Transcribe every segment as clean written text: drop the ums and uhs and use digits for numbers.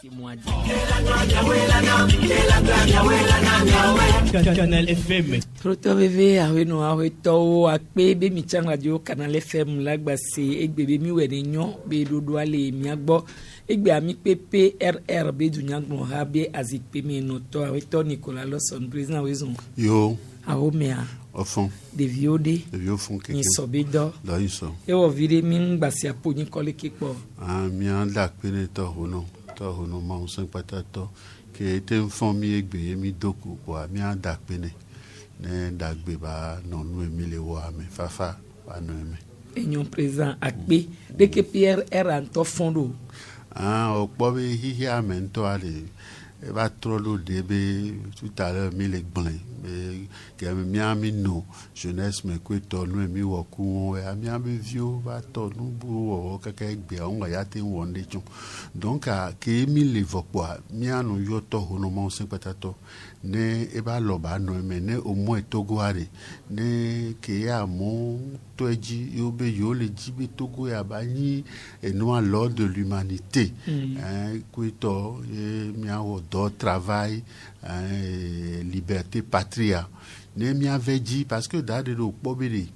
c'est moi. Canal FM. Proto bébé aweno aweto akpe be mi chang radio Canal FM lagba se egbe be mi wede nyon be dodo ale mi agbo egbe ami PPRR be dunyagbo ha be azikpe mi no to aweto Nicolas Lawson président wezon. Yo. Ahomea. Au fond. De viode. De viode fond quelqu'un. Ni sobedo. Là ils sont. E o vire mi ngbasi apo ni kole kekpo. Ah mi anda pene to hono ma on 5 patato que était une famille egbe mi doku kwa mi anda pene. Ne dagbe ba non nous emile wa me fafa ba no me. Enyon présent akpe de que Pierre era en to fondo. Ah o po be hihi amento ale e va trop lo debe tout à l'heure mi le gblin que mi ami no jeunesse me ko to no mi wo ku e mi ami vio va to no bu o kaka egbe on ya te wonde chun donc a ke mi le vokwa mi anu yo to hono mo 5 patato ne e ba lo ba no me ne o mo togo are ne ke ya mo to eji yo be yo le jibe togo ya ba ni et non à l'ordre de l'humanité ko to mi awo do travail liberté patria ne mi avait dit parce que da de do pobiri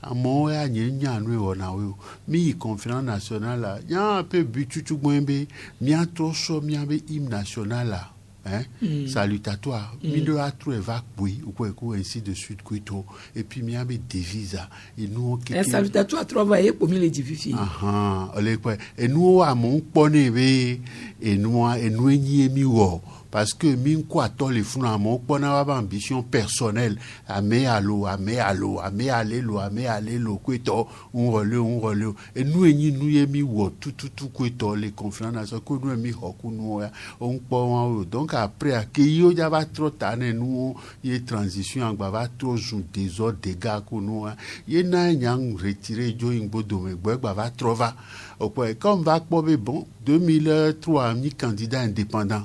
amo ya nyenya no e wona we mi conférence nationale ya pe bututu gbenbe mi atroso mi ave hymne national là salutatoire mi do atro evakui ou quoi ainsi de suite kuito et puis mi ave devise et nous un salutatoire travailler pour mi le difficile ole quoi et nous a mon ponebe et nous enyi mi wo parce que min quoi to le funa mo pona ba ambition personnelle ame alelo kweto on rele et nous enyi nous yemi wo tout kweto les conférences nationales ko nous mi hoku nous on po donc après accueillir ya va trop tane nous y transition en va trop jour désordre dégâts ko nous y na nyang retirer jo ingbo do me gba va trop va comme va bon 2003 mi candidat indépendant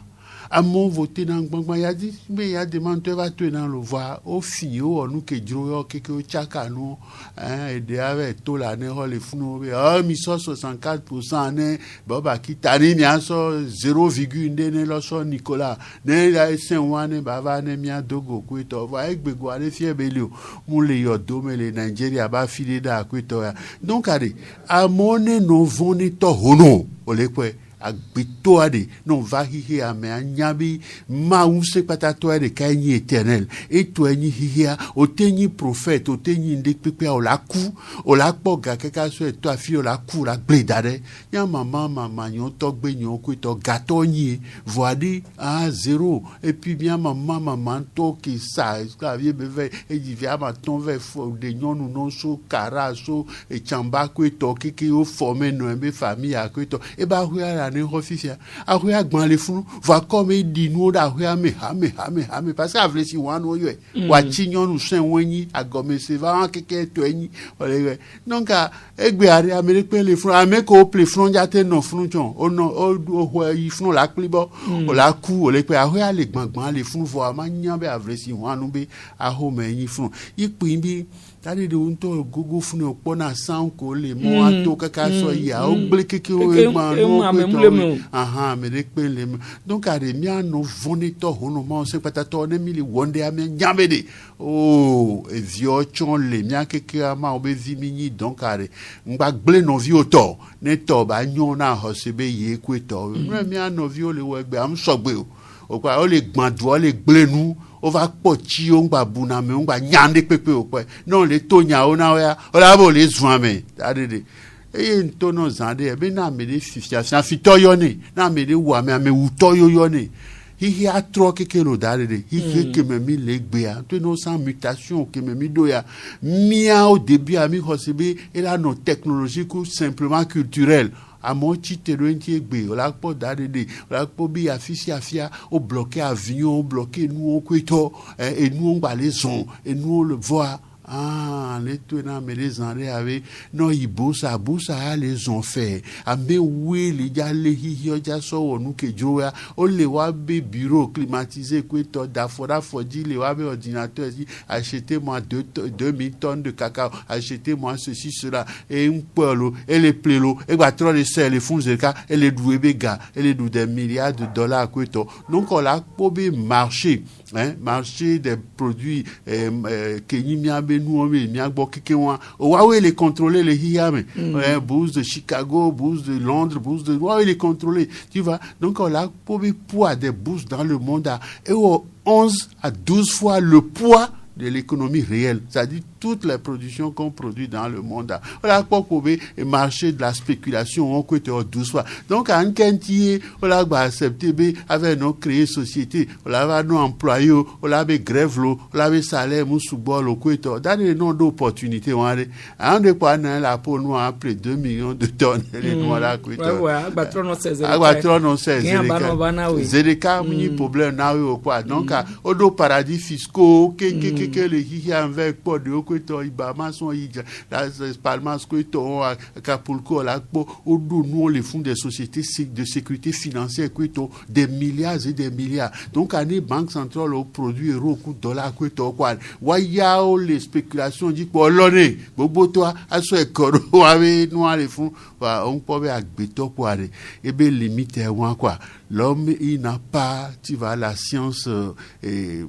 à mon voté dans gbangba ya dit mais ya demande va tu dans le voir au fio nous que dro que chaka nous et de avec tout la ne le funu mi so 64% ne baba ki tani mi aso 0,1 ne lo so Nicolas ne la sen wane baba ne mi adogo ku to va egbego ale fie belio mu le yo do me le Nigeria ba file da ku to donc allez à mon no voni to hono ole kwe agbito ade non va hihi ame anyabi ma unse patato ade kanyi éternel et to enyi hihi o tenyi prophète o tenyi ndekpepe o la ku o la poga keka so to afi o la ku la gledade ya mama nyon to gbe nyon ku to gato nyi voadi à 0 et puis bien maman to ki sa esclavie beve e di via ma ton ve fo de nyon nou non so karaso e chamba ku to ki o former no be famille a ku to e ba hu ne refisia a hu agban le funu va comme il dit nous da hu ame parce que avle si wan o yo wa chinyon nu sen wonyi agome se va keke to enyi donc egbe ari amerique le funu ame ko ple funu jate no funu jon o no o ho yi funu la klibo o la ku o le pe a hu ale gbangban le funu vo ma nyan be avle si wan nu be a ho me enyi funu ipin bi tadi de unto gogo funu opona san ko le mo ato kaka so ya o gble keke o ma no me rekpe le donc a mi ano voni to hono ma se patato ne mi le wonde a mi nyamede e vio chon le mi akeke ama obe vimini donc a ngba gble no vio to ne to ba nyon na ho se be ye kweto mi ano vio le wegbe am sogbe o kwa o le gbando o le gble nu o va pochi o ngba buna me ngba nyande pepe o kwa non le tonya o na o la bo le zwame adede e ntono zande be na me de fifia fito yone na me de wa me wuto yone hihi atro kekelo dade hihi ke me mi legbe a to no sans mutation ke me mi do ya mia au début ami hosebe et là nos technologies simplement culturelles à mon titre egbe la po dade la po bi afia au bloquer avion bloquer nous au kweto et nous on va les son et nous le voir Ah, les tenants, mais les enrées avec, non, ils bossent, les ont fait. Ah, mais oui, les gars, les hiyoja, so, nous, que joa, on les wabe bureau climatisé, quoi, d'afora, fodi, les wabe ordinateur, achetez-moi 2000 tonnes de cacao, achetez-moi ceci, cela, et un peu, et les plélo, et bah, trop les sels, les fonds de cas, et les douébégas, et les doués des milliards de dollars, quoi, donc, on a probé marché, marché des produits, nous Huawei les contrôler les Hiame, bourse de Chicago, bourse de Londres, bourse de Huawei les contrôler, tu vois. Donc on a pour le poids des bourses dans le monde et 11 à 12 fois le poids de l'économie réelle, c'est-à-dire toutes les productions qu'on produit dans le monde. On a pas trouvé le marché de la spéculation, on coûte 12 fois. Donc, en quantité, on a accepté, avec nos créé société, on a nos employés, on a grève, on a salaire, on sous-bol, on coûte, dans les noms d'opportunités, on a des points, la peau noire, après 2 millions de tonnes, les noirs, là, coûte. Zédeka, mini problème, n'a eu quoi. Donc, au dos paradis fiscaux, que les hihi avec pas de quoi ibama sont las palmas quoi Acapulco là au nous les fonds des sociétés de sécurité financière quoi des milliards et des milliards. Donc année banque centrale au produit euro coup dollar quoi quoi waya les spéculations dit pour l'année bobo toi à ce coro avec nous les fonds on peut avec béton pour aller et ben limite quoi. L'homme, il n'a pas, tu vois, la science et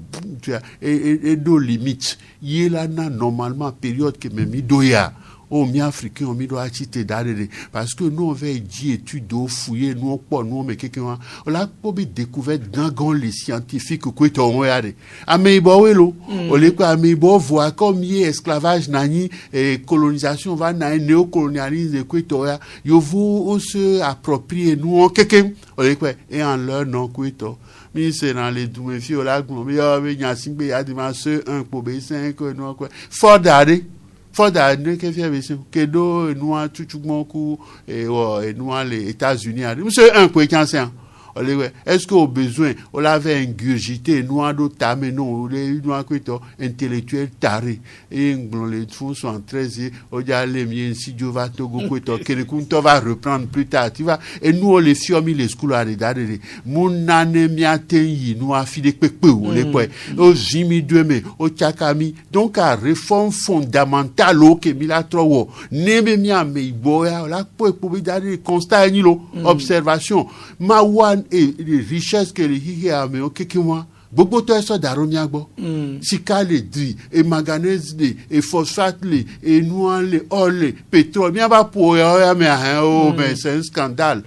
de limites. Il a normalement période que même il doit. Au mi africain, on doit acheter d'aller parce que nous on va dire études, fouiller, nous pas nous mais quelqu'un on a pas découvert dans les scientifiques que quoi on regarde. Ameibo welo, on les quoi ameibo voit comme y esclavage nani et colonisation va na néocolonialisme quoi toi yo vous se approprier nous quelqu'un on les quoi et en leur nom quoi mi c'est dans les doués filles là mais y a 5 ya dimanche un pour 5 non quoi fort d'aller Foda ne que faire que do noa chuchumoku et noa les États-Unis. Monsieur un quoi cancer. Est-ce qu'au besoin on l'avait ingurgité noa do tamé non les noa quoi intellectuel taré et les fonds sont 13 au dia les mien si Dieu va togo quoi que le compte va reprendre plus tard tu vois et nous on les fiomi les scolaires d'aller mon nane miatenyi noa fide pepe ou les quoi au jimi deme au chakami donc à réforme fondamentale au que milatro neme mia me boya la pour d'aller constat ni lo observation ma one et les richesses que les hihi mais au que moi beaucoup de ça daroniagbo sika le dri et manganèse et phosphate et noix le or pétrole bien pas pour mais c'est un scandale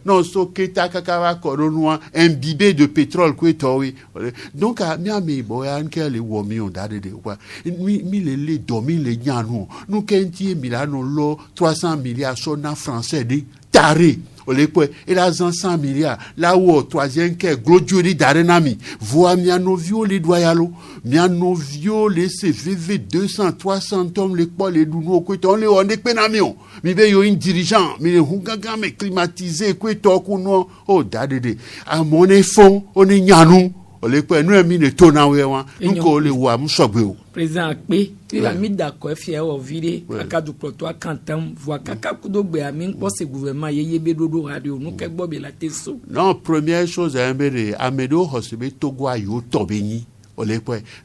non so que ta kakava coronois imbibé de pétrole quoi oui donc à miami boyan que les womi on dade de quoi mi les domine les nyanu nous kenti milano lo 300 milliards sona français de taré et là 100 milliards là où troisième que glodiori d'arenami voit miano violé doyalo miano violé CVV 200 300 tomes les quoi les douno quoi on les on est penamion mi be yo un dirigeant mi le hungaga me climatisé quoi to kuno oh dadede à mon fond on est nyanu les quoi nous mi ne tona wewa nko le wa msogbe président Akpe il a mis d'accord fier au vide akadu ploto kantam voix kaka kudogbe ami npo se gouvernement yeye bedodo radio nous ke gbo be la teso non première chose amedo hosibe togo ayo tobeni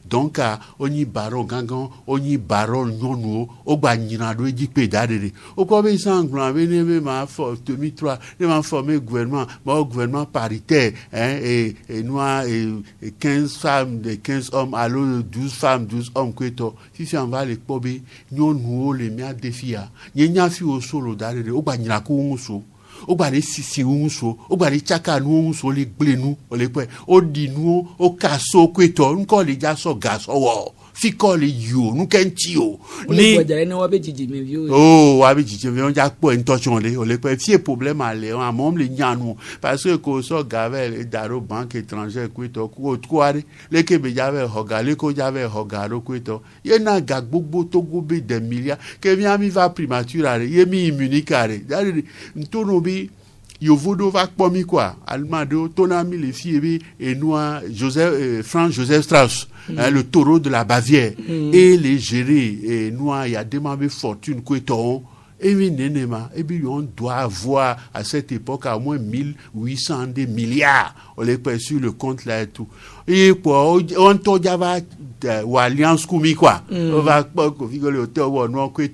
donc oni baron gangan oni baron nono ogba nyina do ejipe dadere o ko be sanglan be ne ma for 2003 ne ma former gouvernement paritaire et noir et 15 femmes de 15 hommes alors 12 femmes 12 hommes kweto si on va les pobe nyonu le mia defia nyenya fi o solo dadere ogba nyina ko unso o gba le sisi unso o gba le chaka nu unso le gblenu o le pe o di nu o kaso kweto nko le ja so gas owo fi ko le yo nu kenti o ni gbajare ni wa be jiji me vi o oh wa be jiji me on ja po intention le o le pe fi problème ale on mom le nyanu parce que ko so gavel daro banque étrangère kweto ko tware le ke be jave hoga le ko jave hoga ro kweto ye na ga gbogbo to go be des milliards ke mi ami va primature ale ye mi immunique ale ntono bi Yovodo va pomi quoi. Almado, Tonami, les filles, et Noa, Franz Joseph Strauss, le taureau de la Bavière, et les gérés, et Noa, il y a demandé fortune, quoi, et bien, on doit avoir à cette époque à moins 1800 milliards. On les paye sur le compte là et tout. Et pour on t'en ou alliance comme quoi. On va pas configurer le hôtel ou non quoi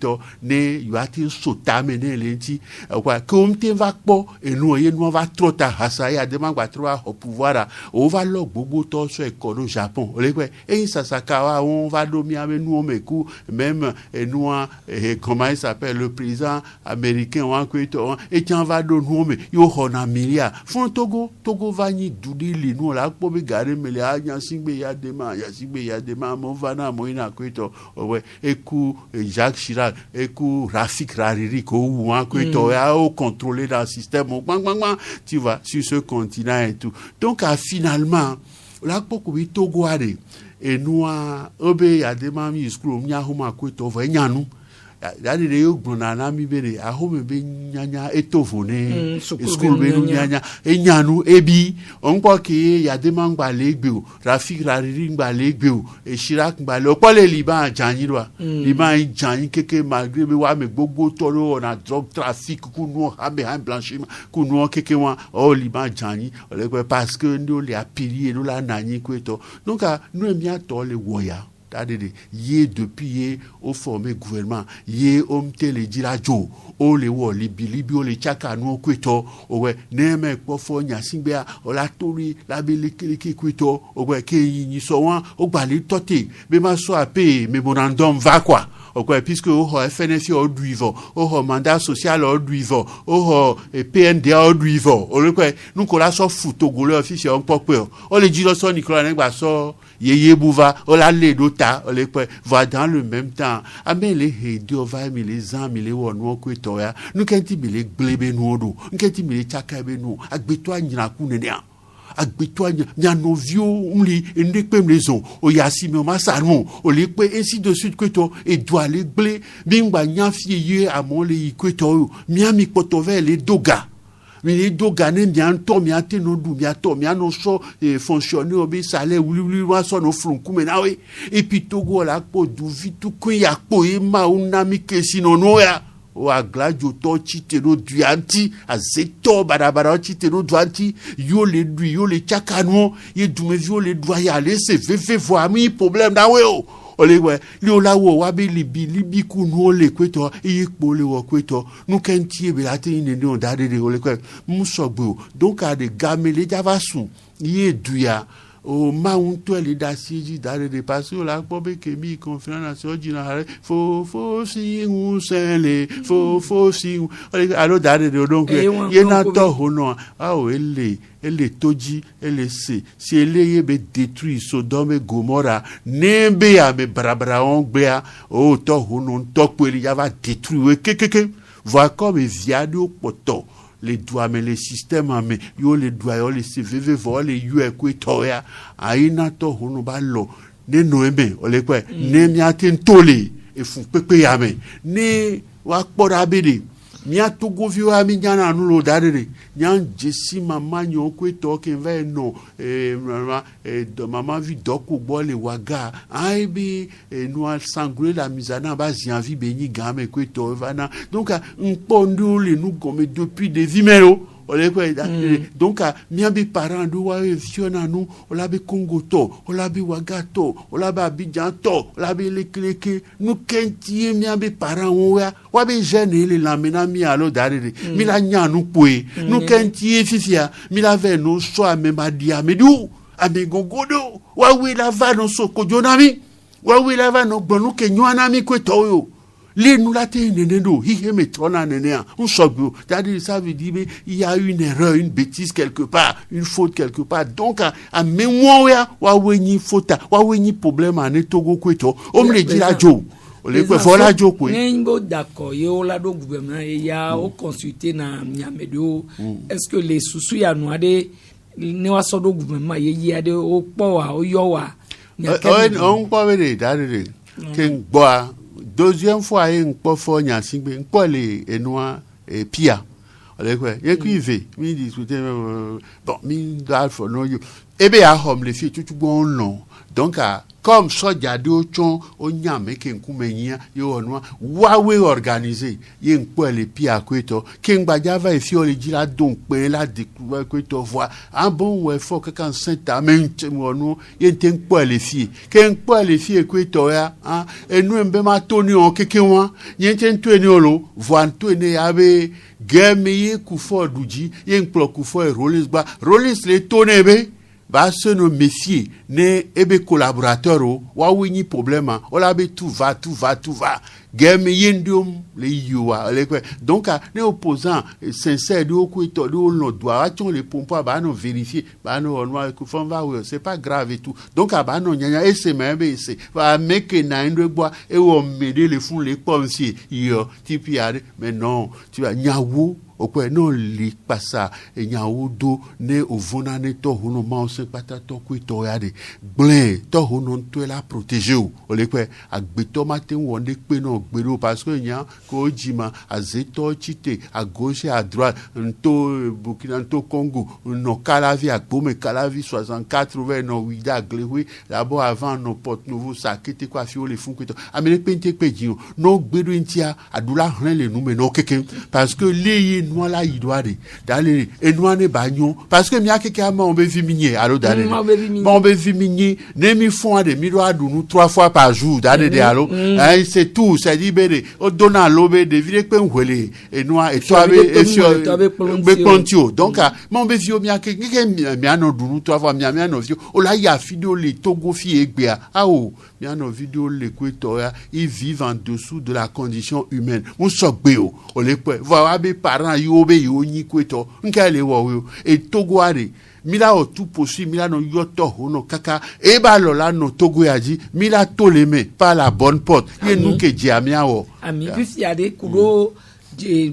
ne y a-t-il sauta mener lenti quoi comme tu vas pas et nous va trop tard ça y a demande va trop au pouvoir on va le bobo to sur école au Japon. On les quoi et ça sakawa on va dormir avec nous on meku même et nous comment il s'appelle le président américain on quoi et tu en va donner nous mais yo on a milliard font Togo va ni doudi li nous là pour garder mais là y a singbe ya dema mon vana moina kwito ouais eku Jacques Chirac eku Rafik Hariri ko ou en kwito ya au contrôler dans le système tu vois sur ce continent et tout donc finalement là pour que Togo allait et nous obé ya dema mi school nya homa kwito va nyanu dadi de yo gbona mi bere ahome be nyanya etovone school be nyanya enyanu ebi onpo ki ya de mangba legbe o Rafik Hariri ngba legbe o e Chirac ngba le opo le Liban janyi lo Liban janyi keke malgré be wa me gbogbo toro on a drug traffic ku no habe han blanchiment ku no keke wa o Liban janyi le parce que nous les a pilier nous la nani kweto donc nous aime bien to le woya yé depuis au formé gouvernement yé omte le dirajo o le wo libi o le chaka no kweto owe neme kpofo nyasingbea o la tori la belekele kweto owe ke yin so wan o gba le tote be ma so ape memorandum va quoi puisque au FNF au duivo au mandat social au duivo au PNDA au duivo nous qu'on la so photogole officiel on peur on le dit so Nicolas Nengba so yeye bouva on la le dota on le va dans le même temps mais les hédo va mais les amis les wonu kweto ya nous kenti bi le glebe nous do nous kenti bi le chakabe nous agbeto anyina ku nenia agbeto nya novio umli ndekpe mlezo o yasi me ma salmon o le pe ainsi de suite kweto et doit le ble bingba nya fieye amon le kweto miami potove le doga mais les doga ne bien to mi ate no du mi ato mi ano so fonctionner obi salaire wuli wa so no flunku me na we et puis Togo la po du vitu ko ya po e ma unami kesi no no ya o aglajo to chitero duanti azeto barabara chitero duanti yo le chakano ye dume yo le doya le se fe voir mi problème da we o ole we li la wo wa be libi ku no le kweto e po le wo kweto nu kenti e be la te ni no da de ole kwe musogbo donc a de gamele javasu ye duya o maunto le dasiji dare de passer la pobe ke mi confiance na jina fo si un sele fo si alors dare de donc ye na to hono o ele toji ele si ele ye be détruit Sodome Gomorrah nembe ya me brabra on gbea o to hono to peli ya va détruire kekeke voit comme viado poto les doigts mais les systèmes mais yo les doigts yo les cvv vol les yo equatoria aina to hono ballo ne noembe ole kwa ne miaten tole e fu pepe ya me ne wa kpora bede mia Togo vio ami nyana nulo dadere nyan jesi mama nyo kweto ke va no de mama vi doko bole waga ai bi no sangre la misana ba zianvi beni game kweto vana donc un pondo le nous comme depuis des vimero donc miambi parents do wa fiona nous on la be Congo to on la be Wagato on la be Abidjan to on la be lekleke nous kenti miambi parents wa be jeune le lamena mi alo darere mi la nya nous poe nous kenti fifia mi la ve no so amema dia medu amegogodo wa we la va no so ko jonami wa we la va no gbonu ke nywana mi kweto yo les nous la tenendo hi me trona nenea on sogo c'est-à-dire ça veut dire il y a une erreur une bêtise quelque part une faute quelque part donc à mémoire wa weni faute wa weni problème en Togo kweto on me le dit la jo le voilà jo ko ngo d'accord yo la do gouvernement il y a au consulter na Niamedo est-ce que les sous ya no ade ne wa so do gouvernement ye ade o po wa o yo wa on pas venir d'aller ken boa deuxième fois un peu fort nyansingbe npole enwa pia allez quoi y a qui fait mi discuter bon mi doit for no you ebe a home les filles tout bon non donc comme soja de ochon onyame ke nkumenya ye onwa wawe organiser ye npo le pi akweto ke ngbaja va efi ole jira don pe la découvrir kweto voi un bon ouais faut que quand saint-amen onu ye npo le fi ke npo le fi ekweto ya enu mbe ma toni on keke wa ye nto eni olo voi nto eni abe game ye kufo duji ye npo kufo Rollins ba Rollins le tonebe ba se no méfier ne ebe collaborateur wa wini problème o la be tout va game yendum le yoa le donc ne opposant sincère de ko to de no doit ation les pompa ba no vérifier ba no on ko fon va c'est pas grave et tout donc ba no nyanya et c'est même c'est va make na ndo bois et on m'aider les fous les pompiers yo tipi ale mais non tu vas nyawo okwe no li pasa enyawo do ne ovona ne to hono ma o se pata to ku to ya de gble to hono to la protéger o le pe agbeto matin wonde pe no gbero parce que nya ko jima azeto chite à gauche et à droite nto Burkina nto Congo no Calavi à Bome Calavi 64 no wida glewi là-bas avant no porte nouveau ça kete kwa fi o le fun ko to amene pente pe jio no gbero ntia adula ran le nume no keke parce que li moi là il doit d'aller et nous ne bagnon parce que mia keke ama on be viminier allo d'aller on be viminier ne mi fond de mi doit nous 3 fois par jour d'aller de allo c'est tout c'est libéré au donna lobe de vire pe nwele et nous et toi et sur be pontio donc mon be vio mia keke mia no nous 3 fois mia no vio o la ya fido le togo fi egbea o mia no video le kwetoya ils vivent en dessous de la condition humaine on sogbeo o le pe voilà be parents yobe yoni kweto nkale wo et togoare mila o tout possible mila no yoto hono kaka e ba lola no togo yaji mila toleme par la bonne porte ye nous que diamia o ami puis y a des kudo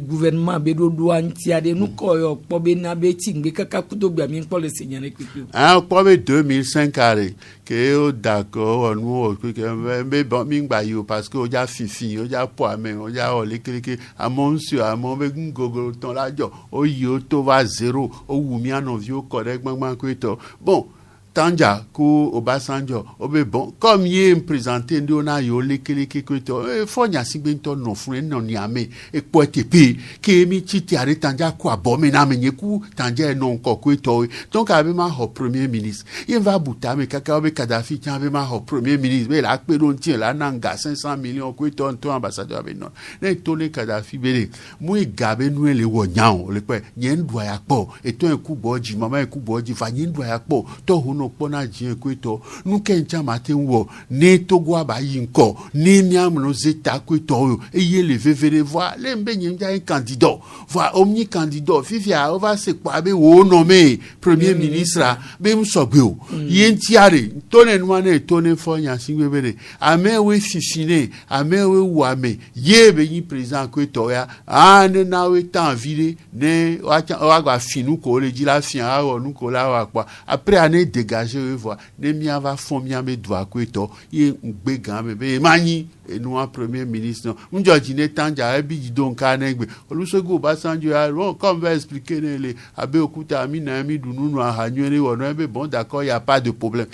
gouvernement be do douanti ade nu koyo pobe na be tingbe kaka kudo gba mi npo le senyane pipi pobe 2005 are que o d'accord nous que mais bon mi gba yo parce que o ja fifi o ja po ame o ja o lekeleke amon sur amon be gogo ton la jo o yo to va zéro o wumi anon vio correct gbangban ko to bon Tanja ko Obasanjo obe bon comme y est présenté ndona yo lekeleke ko to fonya sigbento no fun no ni ame e po tepe ke mi titi are Tanja ko abome na menye ku Tanja no ko to donc avec ma premier ministre il va buta me kaka obe Kadhafi tian avec ma premier ministre be la pe don tien la nanga 500 millions ko to ambassadeur avec non ne to le Kadhafi bele mu gabe nu le wo nyawo le pe nyen do ya po et to en ku boji mama en ku boji fa nyen do ya po to no pona jien kweto nu kencha matin wo ne togo abayi nko ne miam no zeta kweto e ye le vevere voir le mbe nyimja un candidat voir omni candidat fifia va se kwa be wo nommé premier ministre be msogbe o yentiare tone nwane tone fonya singwebere ame we fifine ame we wame ye be yi président kweto ya ane na we tan vile ne wa gba finu ko le di la fian a nu ko la wa kwa après année dégager voir ne mia va fond mia me doit kweto ye ngbe gan me be mani et nous en premier ministre unjo jine Tanja e bi don kanegbe Olusegun Obasanjo a bon comme va expliquer les Abeokuta mi na mi dunu no ahanywere wono be bon d'accord il y a pas de problème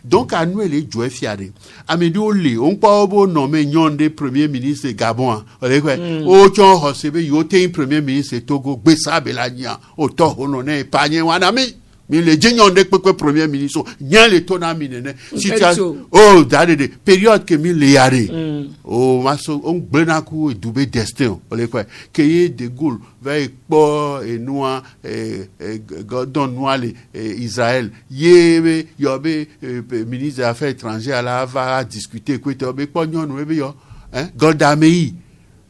donc à nous les joie fiade amedi ole on pa obo no me nyonde premier ministre Gabon o chon hosebe yo te premier ministre Togo gbe sabela nya o to hono ne panye wana mi mais les gens de premier ministre nyan le tonami ne situation oh dade de période que mi le yare oh maso on blenaku et doubé destin ole quoi que de Gaulle va po et noa Gordon Noale Israël yebe yobe ministre des affaires étrangères là va discuter quoi to be po nyon no be yo Golda Meir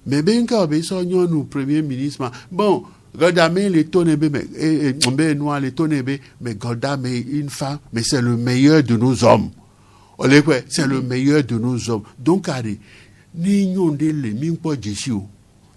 mais ben ka be so nyon no premier ministre bon Golda Meir le tonebe mais noir le tonebe mais Golda Meir une femme mais c'est le meilleur de nos hommes c'est le meilleur de nos hommes donc allez ni nyonde le mimpo jesio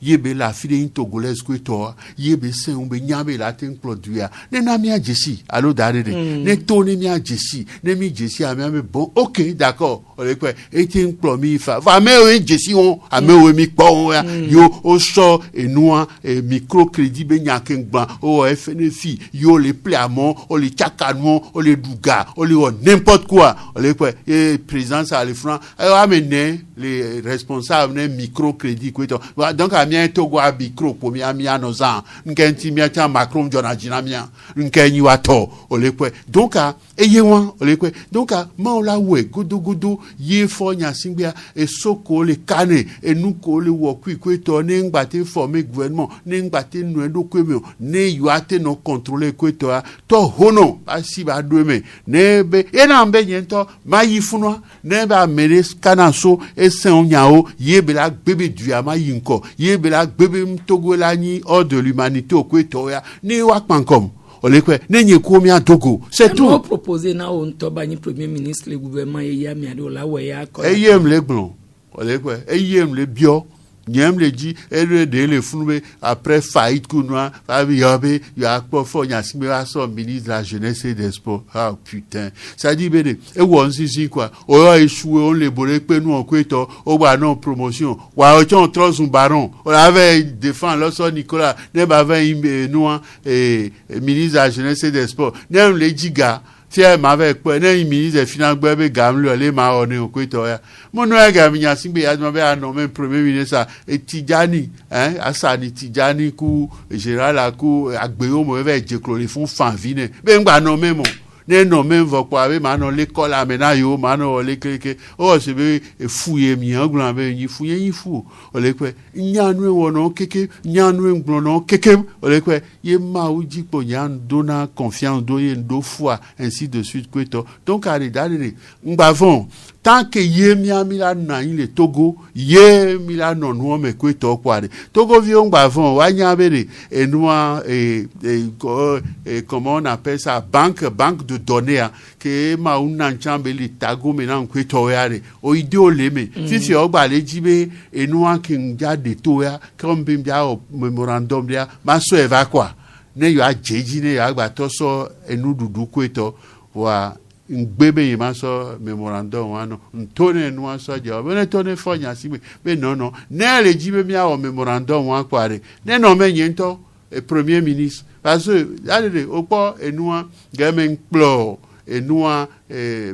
yebe la fille togolaise ko to yebe sen on be nyabe la ten produire ne na mi ajesi allo dare ne to ne mi ajesi ne mi jesi a mi bon OK d'accord ole kwe eti nkplomi fa va me o jesi on ame o mi kpo ya yo o so enua microcrédit be nyaken gban o FNFI yo le pliamon o le chakanou o le duga o le n'importe quoi ole kwe et présidence à le franc amener les responsables ne microcrédit kweto donc a mien togo a micro pour mi amia nozan nkenti mi ata macron jona jinamia nkenyi wato ole kwe donc a eyewan ole kwe donc a ma ola we godo ye fo nya singbia e soko le kane e nu ko le wo kweto ne ngbate former gouvernement ne ngbate nu edo kwemi ne yuate no contrôler kweto to hono asi ba doeme ne be ena mbe nyento ma yifunwa ne ba mere kanaso esen onyao yebela bebe duama yinko yebela bebe mtogo la ni hors de l'humanité okweto ya ni wakpankom olekwe nenye komi adogo c'est tout on proposer na on to ba ni premier ministre le gouvernement ya mi ade la we ya ko eyem le gbon olekwe eyem le bio nyem le di ele de le funbe après faillite kunwa fabi yobe ya po fo nya simbe wa so ministre de la jeunesse et des sports ah putain ça dit bene e won sisi quoi o yo échoué on le boré pe nous on kweto o gba non promotion wa o ton trosun baron on avait défend l'oso Nicolas ne ba nous ministre de la jeunesse et des sports nem le diga si elle m'avait quoi ne ministre des finances bebe gamlu le ma on e kweto ya mono ya gaminya simbe ya ma be nommé premier ministre et Tidjani asani Tidjani ku général ku agbeyo mo ve jeklo le fun fanvine be ngba nommé mo ne nommé vo kwa be ma no l'école amena yo ma no le keke o se be fouye mi anglan be yi fouye yi fou o le kwe nyanu wono keke nyanu nglono keke o le kwe ye ma uji po nyan dona confiance do ye ndo foi ainsi de suite kweto donc ari dalere ngba von tant que ye mi amila na ile Togo ye mila no no me kweto kware Togo vi ngba von wa nya bere enua comment on appelle ça banque de données que ma una chambeli tago mena kweto yare o ideo leme si o gba le jibe enua kinja de toya comme bimbia o memorandum dia maso eva kwa ne yo ajeji ne ya gba to so enu dudu kweto wa ngbebe yima so memorandum wano ntone no so je o ne tone fonya sibe be no ne le jibe mi a memorandum wa kware ne no menyento premier ministre parce que allez opo enua gamen plo enua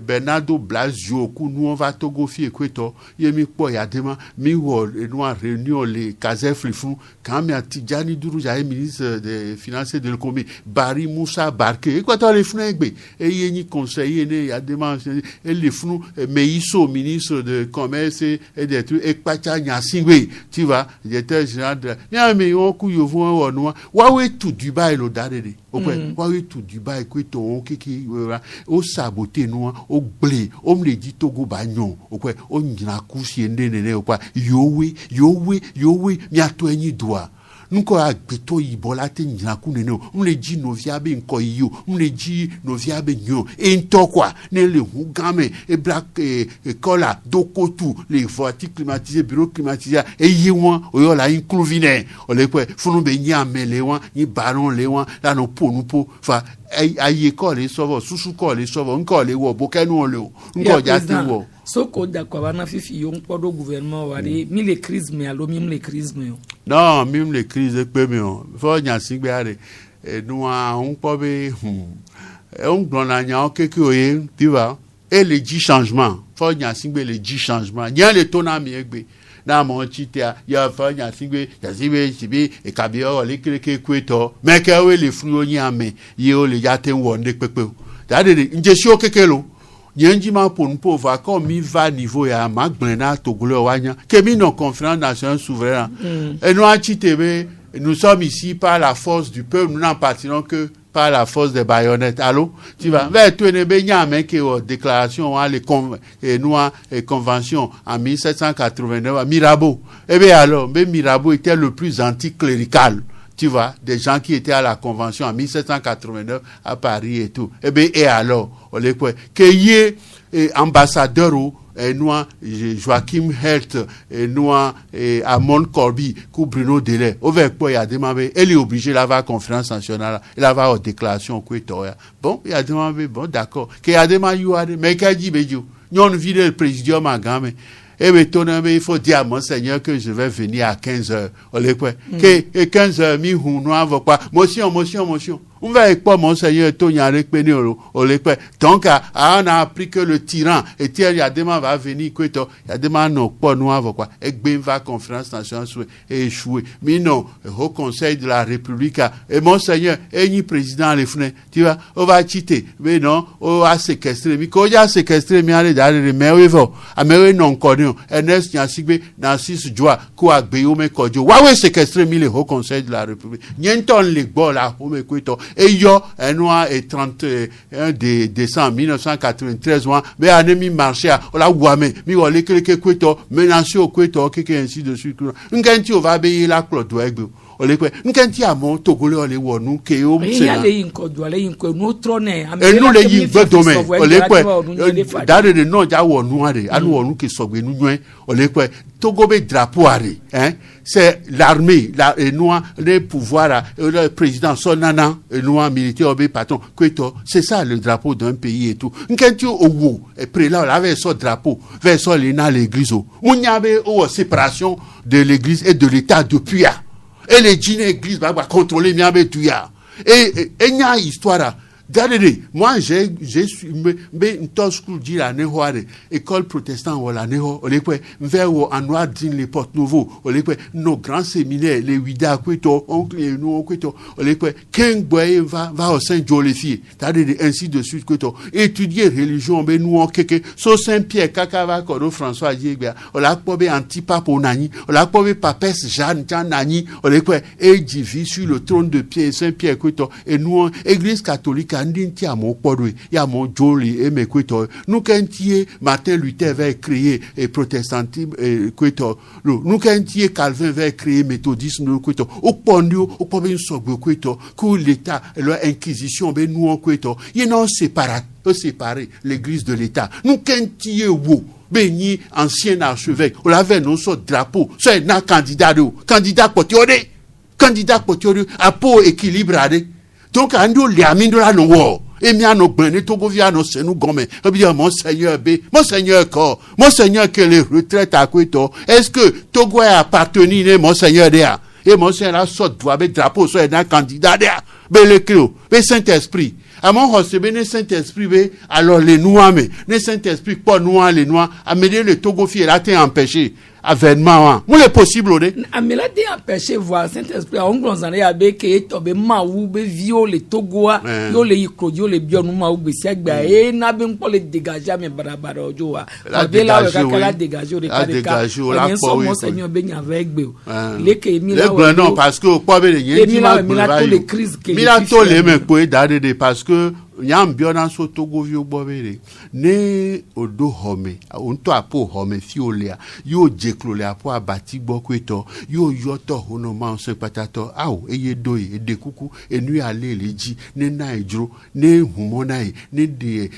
Bernardo Blasio ku nous va Togo fi ekweto yemi po ya dema mi wo enua réunion les Kazef Lifou quand mi Tidjani Duru ja ministre des finances de l'économie Bari Moussa Barke ekweto le funu egbe e yeni conseiller ne ya dema e le funu Meiso ministre de commerce et des trucs ekpacha nyasingwe tu vois directeur général de ya mi on ku yovu wonu wa we to Dubai lo dadede okwe wa we to Dubai ekweto on kiki o saboter nous au blé on me dit Togo bagnon okwe on nyina kusi ndene okwa yowe mi atoenyi doa nko agbeto ibola te nyina ku nene on le dit novia be nko yo on le dit novia be nyo entokwa ne le hugame e black kola dokotu les voitures climatisées bureau climatisé e yiwon oyo la incluvine o le kwe funu be nya melewan ni baron lewan la no ponupo fa aye ko le sovo susu ko le sovo nko le wo bokenu le nko ja ti wo soko da kwa bana fifi yo nko do gouvernement wari mi le crise me alo mi le crise me non même les crises pe me fo nya singbe are nous on po be on glona nya keke oye tu vois et les 10 changements fo nya singbe les 10 changements nya le tona mi egbe na mo chitia ya fo nya singbe ya sibe e kabio le keke kweto meke we le fru nya me ye o le ya ten wonde pepe dadede nje si o keke lo nyenji ma ponpo va comme mi va niveau ya magblena togolo wanya que mi non conférence nationale souveraine et nous a chitebe nous sommes ici par la force du peuple nous n'appartenons que par la force des baïonnettes. Allô tu vas vers toi ne benya mais que déclaration les convention en 1789 à Mirabeau et bien alors Mirabeau était le plus anticlérical. Tu vois, des gens qui étaient à la convention en 1789 à Paris et tout. Eh bien, et alors, on les quoi? Que y ait ambassadeur nous Joachim Helt nous Amon Corby ou Bruno Delay. Avec quoi il a demandé, elle est obligée d'avoir conférence nationale, il avoir une déclaration quoi. Bon, il a demandé, bon, d'accord. Qu'il a demandé, mais qu'il a dit, Nyon vide le présidium à gamme. Et maintenant, il faut dire à Monseigneur que je vais venir à 15h. Que 15h, mi hounois, quoi. Motion. On va avec quoi, Monseigneur, Tony, avec Péné, donc, on a appris que le tyran, et tiens, il y a des gens va venir, il y a des gens non, pas noir, quoi. Et ben va conférence nationale et échouer. Mais non, au Conseil de la République, et Monseigneur, et ni président, les fenêtres, tu vois, on va cheater. Mais non, on va séquestrer. Mais quand il y a séquestré, mais allez, d'aller, mais oui, mais non, connu, Ernest Nyasigbe, Narcisse Joa, quoi, Béoume, Kodjo, ouais, séquestré, mais le Haut Conseil de la République. Nienton, les gars, là, on m'écoute, et yo, un noir et 31 décembre 1993, mais un ami marché à la Ouame, mais on les quelques couettes, menacé au couette, ainsi de suite. N'kanti on va payer la clotte, on les couette. N'kanti à mon togolais, on les voit, nous, qui est au et nous les y domaine, on les couette. Dans le nom, il y a un noir, à nous, qui sont nous, on les couette. Togobe drapeau, hein, c'est l'armée, et noir, les pouvoirs, le président, son nana, et noir militaire, patron, c'est ça le drapeau d'un pays et tout. Quand tu au et prélat, on avait son drapeau, vers son l'église, on y avait une séparation de l'église et de l'État depuis là. Et les djinns églises, va contrôler, mais tout ya. Et il y a une histoire. Regardez, moi, j'ai une school dit la école protestante ou la ného, vers en noir din les portes nouveaux, nos grands séminaires, les Wida, oncle et nous, King Boy va au Saint-Joléfier, regardez, ainsi de suite, étudier religion, ben nous, so Saint-Pierre, Kakava, Kodo, François, Diegba, on l'a probé antipape au Nani, on l'a probé papesse Jeanne, Nani, et Divi sur le trône de Pierre, Saint-Pierre, et nous, église catholique, Andinti à mon podwe, ya mon joli et mes couteaux. Nous qu'entier Martin Luther va créer et protestantisme et couteaux. Nous qu'entier Calvin va créer méthodisme nous couteaux. Au pondio, au problème sur le couteaux, que l'État, l'inquisition, ben nous en couteaux. Y non séparer l'église de l'État. Nous qu'entier wo. Béni, ancien archevêque. On l'avait non sur drapeau. C'est un candidat potioré, à peau équilibré. Donc, ando liamindo la no et mi ano bene togo via no senu gome. Eh bien, Monseigneur que les retraites à Kweto. Est-ce que Togo a appartenu à Monseigneur Dea? Et Monseigneur a sorti doit be drapeau sur un candidat Dea. Ben le crio, ben Saint-Esprit. À mon Hossebe, Saint-Esprit, alors les noirs, mais le Saint-Esprit, pas noirs, les noirs, à me dire le Togo fier, là, t'es empêché. Avènement, où est possible, mais là, t'es empêché voir Saint-Esprit, on glonce en avec, et tobe, maou, viol, les Togoa, yo, les Ikodio, les Bion, maou, Bessiagba, et n'a bien pas les dégager, mais barabara, joa. La dégager, la Monseigneur Ben avec Béo. Les non, parce que, pas bien, il y a les crises qui parce que, Yam biona so Togo vio bobere ne odo home onto apo home fiolia yo jeklo le apo abati bokweto yo yoto hono ma se patato aw eye doyi e de kuku enu ale leji ne na ejro ne humonai ne de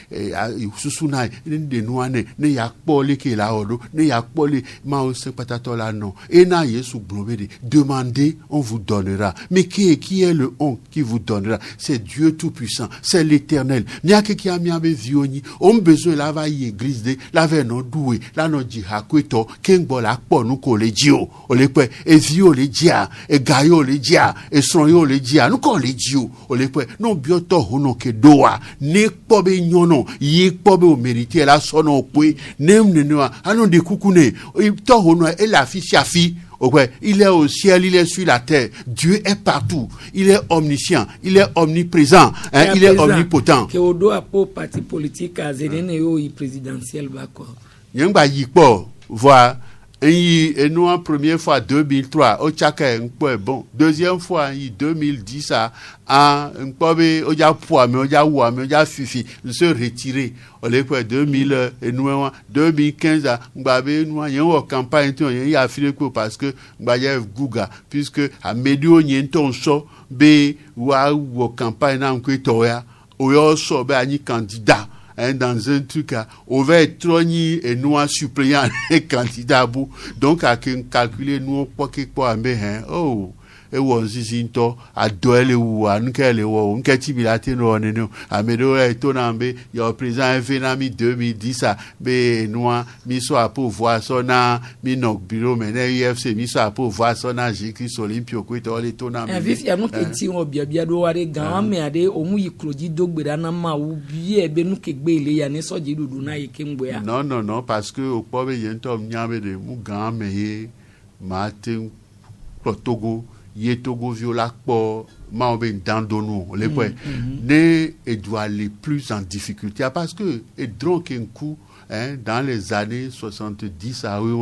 susunai ne de nuane ne yakpo le ke la odo ne yakpo le ma se patato la non et na yesu blobere demandez on vous donnera mais qui est le on qui vous donnera? C'est Dieu tout puissant, c'est l'Éternel. Miake ki a miabe vioni, on besoin la va y église de, la ve non doué, la non di hakweto, kengbo la po nou ko le dio, o le kwe, e vio le dia, e gayo le dia, e sonyo le dia, nou ko le dio, o le kwe, non bioto hono ke doa, ne pobe nyono, ye pobe o merite la sono kwe, nem nenwa, anon de kukune, to hono e la fi siafi. Okay. Il est au ciel, il est sur la terre. Dieu est partout. Il est omniscient, il est omniprésent, hein, il est omnipotent. Que au doigt pour parti politique à Zénénéo présidentiel d'accord. Yangba yikpo voit et nous en première fois 2003 au Tchaka bon deuxième fois en 2010 à Nkpobe oja poa mais oja wa mais oja fifi se retirer on les quoi 2000 et nous 2015 ngbabe nous y en campagne to y a filé parce que ngbaye Guga puisque à medio nyenton so be wa wo campagne na nkwetoya oyo so be ani candidat. Dans un truc, on va être trogné et nous en suppléant les candidats. Donc, à calculer, nous, pas quelque quoi, mais, oh, e wo sisi nto ado ele wu anke le wo nke ti bilate no nenu amedo e to na mbe yo président FNAMI 2010 be noa mi so a pouvoir so na mi nok bureau mais na UFC mi so a pouvoir so na Jésus Olympio ko to le to na mbe vifi anu kenti won bia do ware gan me ade omu yikroji dogbera na ma wu bi e be nu kegbe ile ya ne soji dudu na yike mgbe ya non parce que o po be yento nyambe de mu gan me ye Martin Togo ye Togo viola po ma on ben dandono les points ne et doit aller plus en difficulté parce que et donc un coup dans les années 70 à oui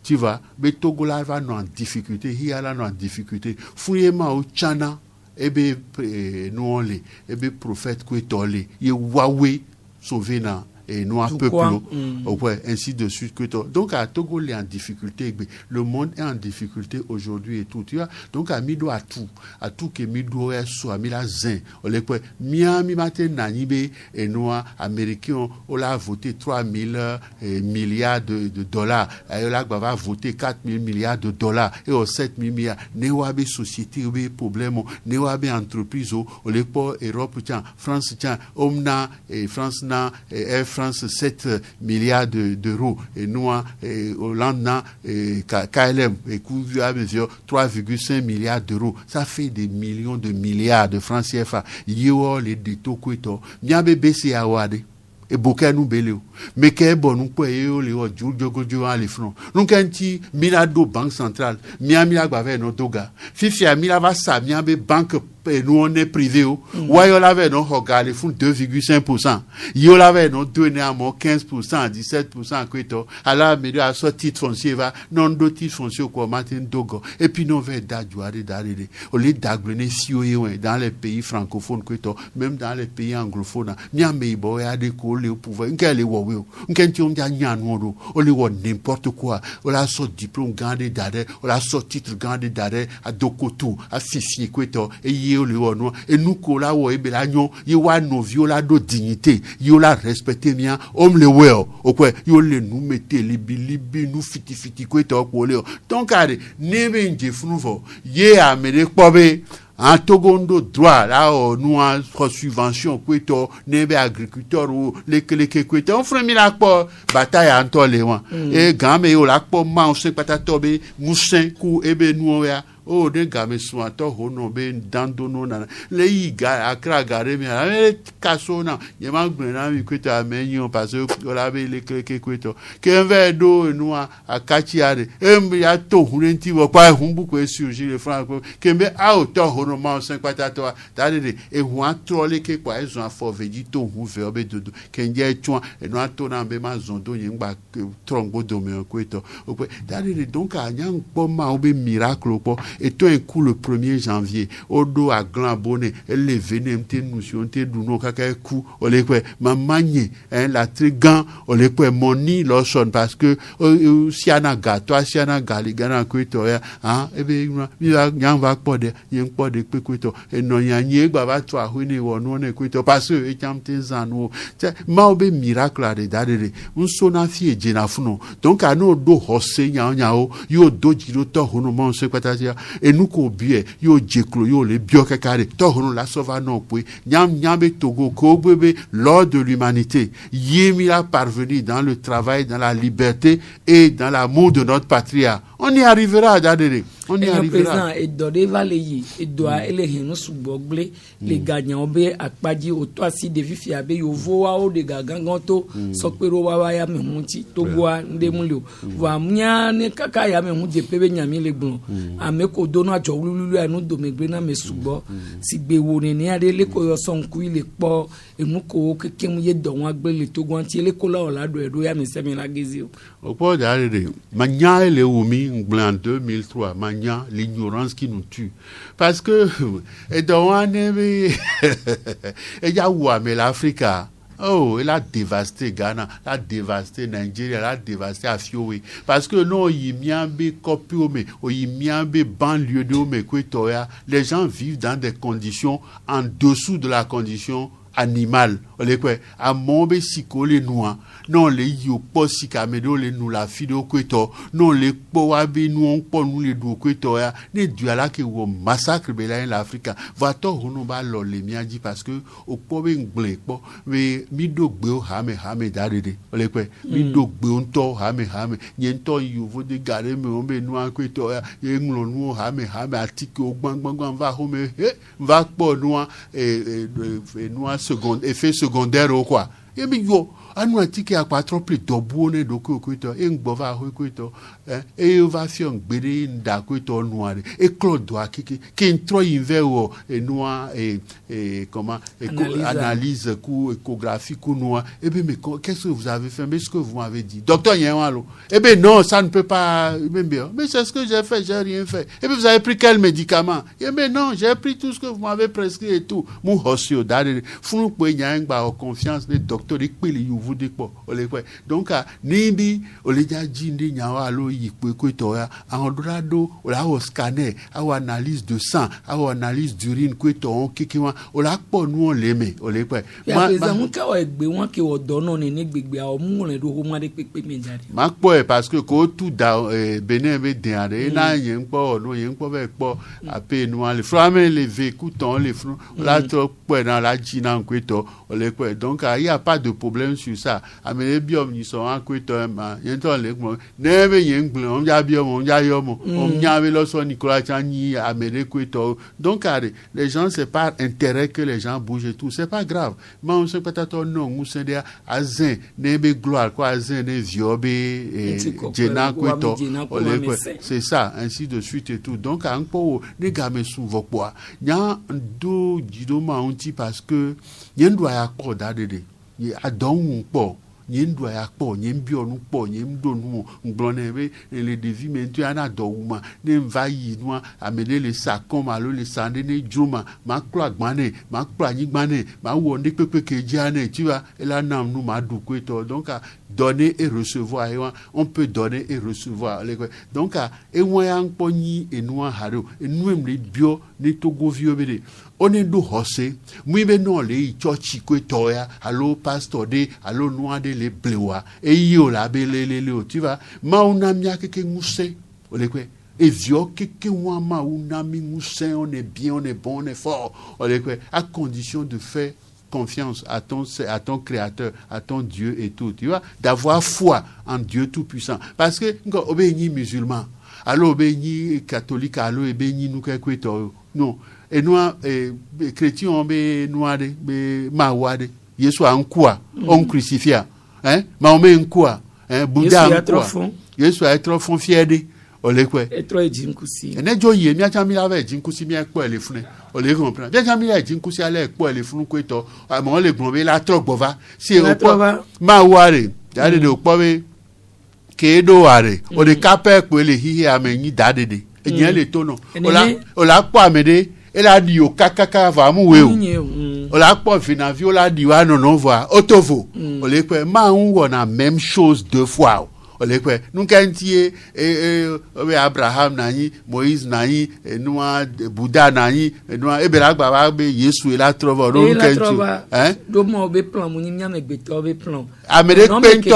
tu vois mais Togo là va en difficulté il y a là en difficulté fouillement au Tchana et be nous on les et be prophète ko tolé ye Huawei sauvé na et nous un peuple ouais, ainsi de suite que donc à Togo il est en difficulté le monde est en difficulté aujourd'hui et tout tu vois donc à mido à tout que mido est soit mi la zin on les quoi Miami matin nanibe et nous américains on l'a voté 3000 milliards de dollars et là va voter 4000 milliards de dollars et au 7000 milliards ne wabe société be problème ne wabe entreprise on les pas Europe tiens France tiens omna et France na France 7 milliards d'euros et nous Hollande et KLM et couvre 3,5 milliards d'euros ça fait des millions de milliards de francs CFA yo les détokuito miabe besi awade et beaucoup nous belé mais que bon nous peut yo les jogo à les francs nous kanti milado banque centrale miami la gave no doga fifi a mila va sa miabe banque et nous on est privé ouais yo l'avait non regarder font 2,5% yo l'avait non donné à moi 15% 17% quoi alors mais à sortir titre foncier va non do titre foncier quoi Martin Dogo et puis non va d'ajuare d'aller au lieu d'agrener si dans les pays francophones quoi même dans les pays anglophones miami boy a des coller au pouvoir ngale wo ngenti on dia nyanu o le wo n'importe quoi on la sort diplôme gardé d'arrêt on la sort titre gardé d'arrêt à dokoto à fifi quoi et et nous kola wo ebelanyo ye wa no viola do dignité yo la respecter bien homme le well o quoi yo le nous mettre libi nous fiti ko to ko le donc ade nebe nje funuvo ye amere pobe en Togondo droit là nous en subvention quoi nebe agriculteur ou les quoi on ferait mi la po bataille en to le wan et game yo la po ma on se patatobe musin ku ebe nous ya oh de game soito hono be dandono na le iga akra gare mi ale kasona ye ma gbena mi kweta amenyo parce que la be le keke kweto ke ve do nu akachi ade ya to hunenti wo pa humbu ko surgir le franco ke be a to hono ma 5 patato dade e hu atrole ke kwa ezo afo veji to hu verbe dodo ke nje twa e no ato na be ma zondo yin gba trongo do me kweto dade donc a nyang po ma obe miracle po et tout un coup le 1er janvier odo à grand bonnet elle les venait m'te notion te duno kaka coup on les quoi ma manier la trigan on les quoi moni loson parce que si anaga toi si anaga les gana kwito hein et ben nyang va pode yen pode kwito et non yanye gba va toi huni wono ne kwito parce que et chamte zanu ma obe miracle à dade un sona fie jenafuno donc à no do hosse nyao yo do jiro to hono mon se kwata et nous ko bien yo jeklo yo le bio kakare to hono la sova non puis nyambe Togo ko bebe lors de l'humanité yemi la parvenu dans le travail dans la liberté et dans l'amour de notre patrie on y arrivera dadere on y arrivera et dode valeyi et doit ele hinu subogle les gagnants be akpaji o to asi de fifi abe yo voa o de gaganganto sokpero wa ya mehunti Togo ndemulio wa mnya ne kaka ya mehu je pebe nyami le gbon ameko dono ajo lulu anu do megbe na mesubo sigbe wo ni ade le ko yo sonku ile po emu ko kekemu ye do won agbe le Togo anti le ko la ola do edo ya me se mi la gezi o po dade manya ele umi en 2003 manya l'ignorance qui nous tue parce que et donc on est et ya wa me l'Afrique. Oh, elle a dévasté Ghana, elle a dévasté Nigeria, elle a dévasté Afiowe. Parce que non, il y a des copies, il y a des banlieues de Omekwetoya. Les gens vivent dans des conditions en dessous de la condition animal ole kwe amon be siko le noa non le yo po sika me do le nou la fido kweto non le po wa be nou on po nou le do kweto ya ne du ala ke wo massacre be la en l'Afrique va to hono ba lo le mi aji parce que o po be ngble po we mi do gbe o ha me dadede ole kwe mi do gbe on to ha me nyen to yo vo de gare me on be nou an kweto ya ye nglo nou ha me atike o gbangban va ho me va po nou nou seconde effet secondaire ou quoi et mi yo anu atike akwa trop le dobu ne do ko to e ngbo va ho ko to e va fi on gbere nda ko to noire e clodo akiki ki intro inveo e noa comment analyse coup échographie coup noa et bien mais qu'est-ce que vous avez fait mais ce que vous m'avez dit docteur Yenwalo et bien non ça ne peut pas même bien mais c'est ce que j'ai fait j'ai rien fait et puis vous avez pris quel médicament et bien non j'ai pris tout ce que vous m'avez prescrit et tout mon hosio dade funu po nyangba confiance les docteurs ikpeli vous dit quoi donc nibi oleja jindi nyawa lo yikwe ko ya andorado ola o scanner a analyse de sang a analyse d'urine ko to kikiwa ola po nu on leme olekwe ma zamu ka o egbe won ke o dono ni gbegbe a o mu rin do ko ma de pepe mi jade ma po parce que ko tout da benin be denare na yen po no yen po be po ape nu le frame le vécu ton le front la trop po dans la jina ko to olekwe donc il y a pas de problème sur ça amene biom ni so an ko to ma yen to le mo nebe yen gblo on ja biom on ja yomo on nyawe lo so Nicolas Chani amene ko to donc les gens c'est pas intérêt que les gens bougent et tout c'est pas grave mais on sait peut-être non musende azin nebe gloire quoi azin ne viobe et jena ko to c'est ça ainsi de suite et tout donc un po ne game souvo quoi nya do jidoma onti parce que yen doit accorder dede adon po yen doit accord yen bionu po yen donu nglonebe les devis mentu ana douma ne vayi noa amene le sakon malo le sande ne juma ma klo agbane ma klo anyigbane ma wo ne pepe keji ane tu vois et là nam nous ma du ko to donc donner et recevoir on peut donner et recevoir donc e won yang poni e noa haro e nuem le bio ne togo viobede on est do hose muibe no le church ko to ya allo pastor de allo noa de le blewa e yo la belele tu vois ma una mia ke nguse olekwe et vio que wama una mi nguse on est bien on est bon on est fort olekwe à condition de faire confiance à ton créateur, à ton Dieu et tout, tu vois, d'avoir foi en Dieu tout-puissant. Parce que, obéis musulman, alors obéis catholique, alors obéis nous non. Et nous, chrétiens, on be noade, be mawade, Yesu en quoi, on crucifie, hein, Mahomet en quoi, hein, Bouddha en quoi, Yesu a trop fond fier olekwe etro ejinkusi ene joye mi acha mi la ve ejinkusi mi epo ele fune ole comprend bi acha mi la ejinkusi ale epo ele funu ko to mo le gbon be la trogbova si o po ma ware dade de o po be ke do ware o de kape epo ele hihi amenyi dade de eyan le tono ola po amede ela di o kakaka va mu we o la po fina vi o la di wa non voir otovo olekwe ma un na même chose deux fois olekwe nunkantie Abraham nani Moïse nani noa Bouddha nani noa eberagba ba be Yesu ela trova nunkantie hein do mo be plan mo nyanya me beto be plan Amérique pento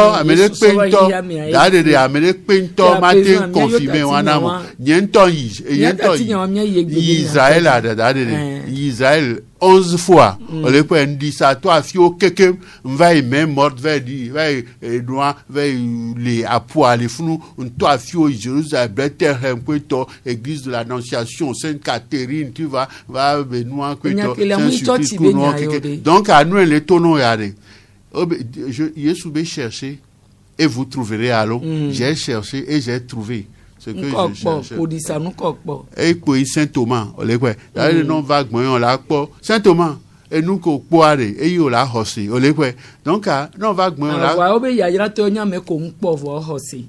dade de Amérique pento matin confirmé wana mo nyento Israël a dade de Israël 11 fois olekwe ndi sa to afio keke mva même mort va di va les apua les funu to afio Jérusalem Bethlehem kweto église de l'Annonciation Sainte Catherine tu va Benoît kweto donc à nous les tonneaux yade Jésus be chercher et vous trouverez alors j'ai cherché et j'ai trouvé ce que je cherche. Et puis Saint Thomas, olekwe. D'ailleurs non vague moyen la po. Saint Thomas et nous ko poare et yo la hosi, olekwe. Donc non vague moyen la. Wa obe ya yira to nya me ko npo vo hosi.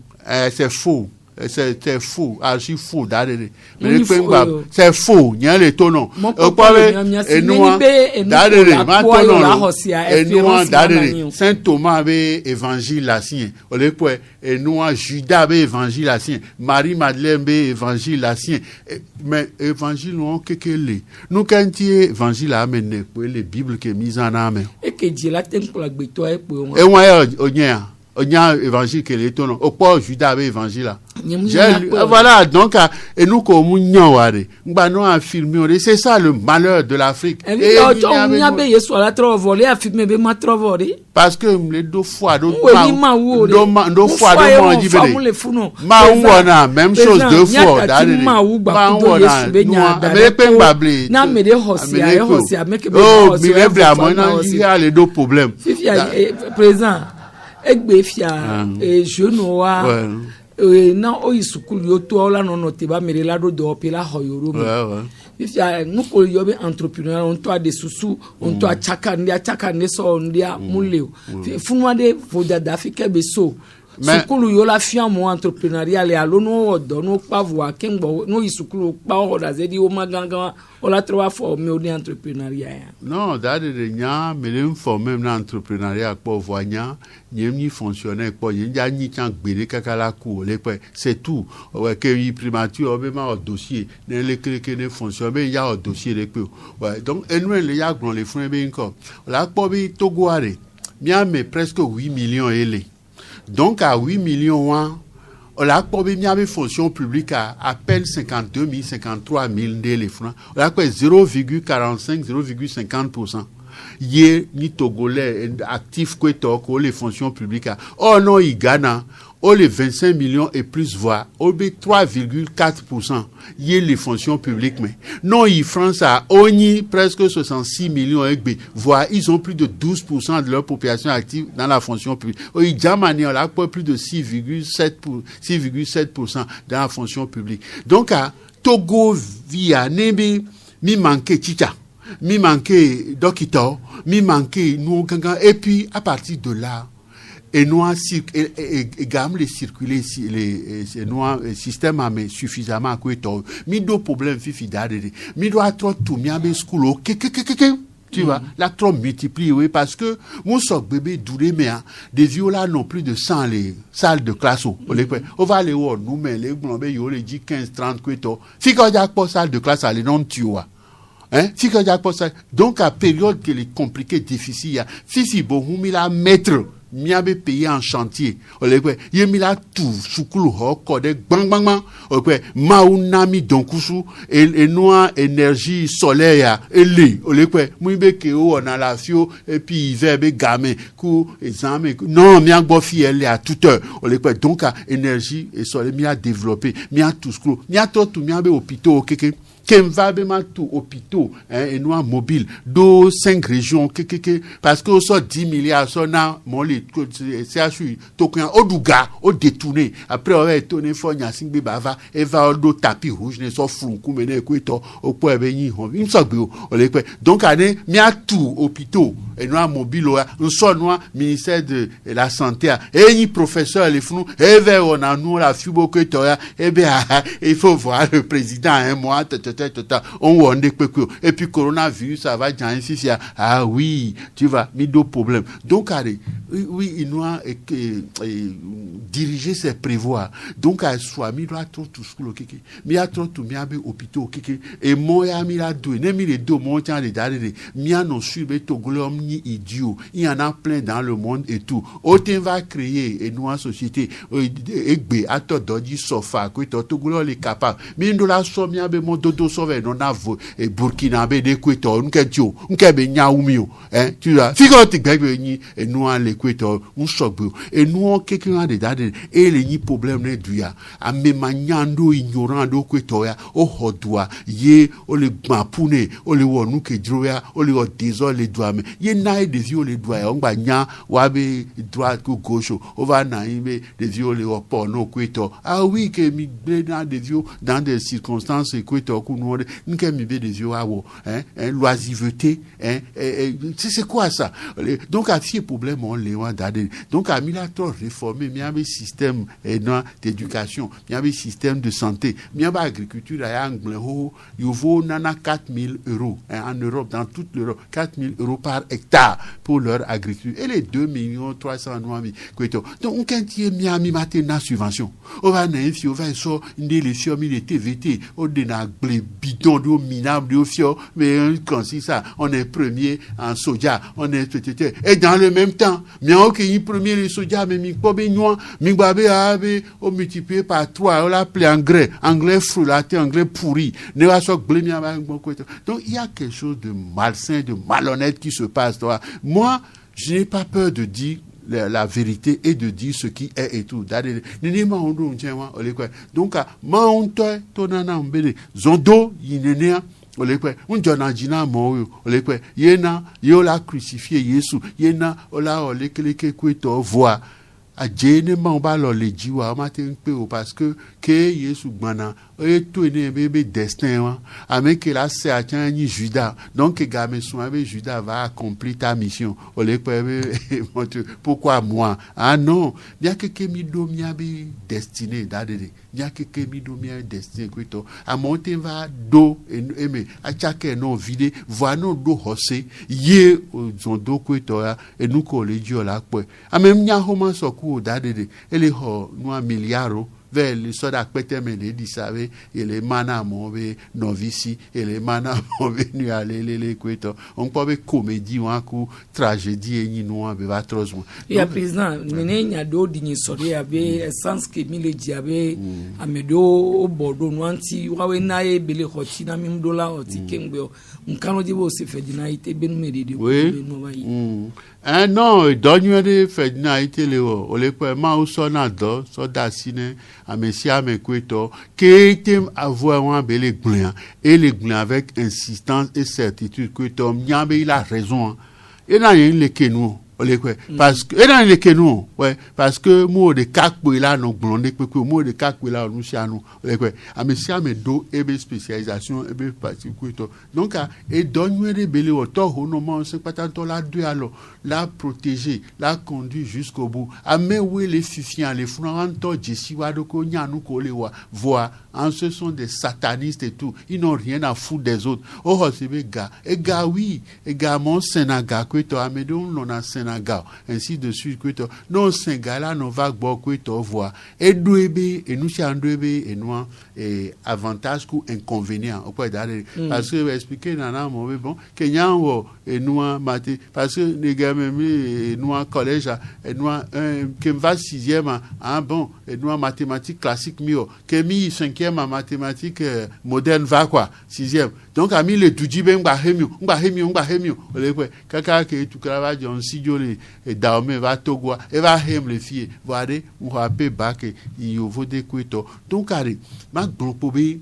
C'est faux. c'est faux, archi faux d'adere. Mais c'est faux, n'y a les tonons. Et nous, d'adere, maintenant, et nous, d'adere, Saint Thomas avait évangile la sienne. Et nous, Judas avait évangile la sienne. Marie-Madeleine avait évangile la sienne. Mais évangile, nous, qu'est-ce que nous, quand tu es évangile à amener, pour les Bibles qui est mise en âme. Et que Dieu l'a tenu pour la gbétoie et pour moi. Et moi, on y a évangile qui est étonnant. Au point, Judas avait évangile là. Voilà, donc, et nous, comme nous, nous affirmons, c'est ça le malheur de l'Afrique. Parce que les deux fois, même chose deux fois. Il y a les deux problèmes. Présent. Et je noa na o isukulu yo to la no te ba mere la do pela hoyoro if ya no ko yo be entrepreneur on to de susu on to achaka ndia so ndia muleo funwa de foda d'Afrique be so sukulu yo la fian mo entrepreneurial ya lo no odo no pa voa kengbo no isukulu pa o da zedi o maganga o la trois formé au entrepreneuriat. Non, d'ailleurs, nya me formé en entrepreneuriat pour voir nya ni fonctionnaire pour nya ni tiens gbere kakala ku le c'est tout. Ouais que y primature même au dossier ne le que ne fonctionne mais il y a au dossier le peu. Ouais donc et nous les ya grand les fonds bien encore. La pour bi togoare mia me presque 8 millions élé. Donc à 8 millions on a pour bien fonction publique à peine 52 000, 53 000 les francs. On a 0,45, 0,50%. Yé ni Togolais actifs que les fonctions publiques. Oh non, il gagne. Oh les 25 millions et plus voix. Oh 3,4%. Yé les fonctions publiques mais non, il France a oni presque 66 millions et voix. Ils ont plus de 12% de leur population active dans la fonction publique. Oh il jamani on a plus de 6,7% dans la fonction publique. Donc à Togo via Nebe mi manque chicha. Mi manque docteur, mi manque nous et puis à partir de là et nous gamme les circuler les système mais suffisamment quoi mi do problème fifi d'adé mi doit trop tout mi abe school tu vois la trop multiplie oui parce que mon soc bébé doulé mais des violas non plus de 100 les salles de classe on va aller voir nous mais les blonds yo les dit 15 30 quoi fi quand y a pas salle de classe aller non tu vois. Hein? Donc, à période que les compliqués, difficiles, si bon, mi la maître, mi a payé en chantier. Yé mi la tout, soukulu ho, kode, bang, bang, bang. Maunami donkusu, et noa énergie solaire, et li. Mouibe ke o, on a la fio, et puis, verbe gamin, kou, examen, non, mi a bofi, elle est à toute heure. Donc, à énergie et solaire, mi a développé, mi a tout screw, mi a tout, mi a hôpitaux, ok. Kemva bema tout hôpitaux et nous mobile do 5 régions parce que so 10 milliards so na mon li CHU tokan oduga o détourné après on va étonner fonya singbe bava et va do tapis rouge ne so flunku mene ko o po ebe yin ho im so gbe o le pe donc ane mi a tout hôpitaux et nous mobile on so nous ministère de la santé et ni professeur les flou et vers on a nous la fibo ko to et bien il faut voir le président un mois on wonde et puis coronavirus ça va dire ici ah oui tu vas mis deux problèmes donc oui il doit diriger ses prévoir donc à soit mi doit trop tout school mi a trop tout mi a hôpitaux et moi ya mi la deux ne mi les deux mon temps les d'aller mi a non suivre togolais ni idiot il y en a plein dans le monde et tout autant va créer et nous en société egbe ato doji sofa ko togolais les capable mi ndo la so mi a be mon dodo sauver non avo et burkinabé de kwito nketio nkebe nyaumio tu vois figure gbegbe ni et nous en l'équateur on sobo et nous quelqu'un de dade et les ni problème ne duya amemanyando ignorant do kwito ya o hodwa ye o le gbapune o le wonu ke droya o le désolé doa mais ye na des yeux les doigts on va nya wa be droite ou gauche on va na des yeux les report no kwito ah oui que mi na des yeux dans des circonstances kwito ku no nke mi be des yeux awo l'oisiveté c'est quoi ça donc à ces problèmes on les wa dade donc à milato réformer mi avait système d'éducation mi avait système de santé mi avait agriculture à angle ho il vaut nana 4 000 € en Europe, dans toute l'Europe, 4 000 € par hectare pour leur agriculture. Et les 2 300 000 donc on quantité Miami matin subvention on va on va so les firmes les TVT on dena bidon de minable de fio mais quand c'est ça on est premier en soja on est et dans le même temps mais OK il premier le soja mais mi po beñoa mi babe ave on multiplié par 3 on l'appelle anglais frulaté anglais pourri ne va so blemia donc il y a quelque chose de malsain de malhonnête qui se passe toi. Moi je n'ai pas peur de dire la vérité et de dire ce qui est et tout. Donc, tonana mbele zondo yinenea olekwe unjona jina mo olekwe yena yola crucifié Yesu yena ola olekeleke kweto voix a jene ma ba lo le jiwa ma te npe o parce que Yesu gbana et tout est bébé destin avec la c'est à ni Judas donc gamin son avec Judas va accomplir ta mission pourquoi moi ah non il y a que mi do mi abi destiné dadede il y a que mi do mi destiné kwito a monter va do aimer a chaque non vide voir non do hosse ye son do kwito et nous collège là quoi a même nya homa soku dadede ele ho no milliard vers le soda kwete mene di savez et les mana move novici et les mana move nu aller les kweto on peut comédie ou coup tragédie ni no be va trop ya président mene nya do di ni sori abe essence que mille diabe amedo obodo no anti wa we na e bele hoti na mi dola hoti kengbe nkano dibo se fedina ite benu medidi no ba yi non donne de fedina ite le o le pe ma o so na do so da sine amesia me kweto ketem avoir un bel glan et les glan avec insistance et certitude kweto nyambe il a raison et na yin le kenu parce que et dans les kenu ouais parce que mo de kakpo là no blonde pepe mo de kakpo là no sianu amesia me do ebe spécialisation ebe parti kweto donc et donne de bel auto no mo se patanto la deux alors la protéger la conduire jusqu'au bout ame oui les fifiants les franto jesi wa do ko nyanu ko le wa voir en ce sont des satanistes et tout ils n'ont rien à foutre des autres oh c'est gars et gars oui et gars mon Sénégal kweto amedon l'on a Sénégal ainsi de suite kweto non Sénégal non va bo kweto voir et douebe et nous chandouebe et nous et avantage ou inconvénient au point d'aller parce que expliquer nana mo bon Kenya wo et nous maté parce que les gars même nous en collège et nous qui va 6e ah bon et nous en mathématiques classiques mio qui mi 5e en mathématiques moderne va quoi 6e donc a mis le tuji ben ngba hemio le quoi kaka ke tu krava jon sijole et daume va togwa et va hem le fie voire on va pe back il faut de kwito donc ari ma groupe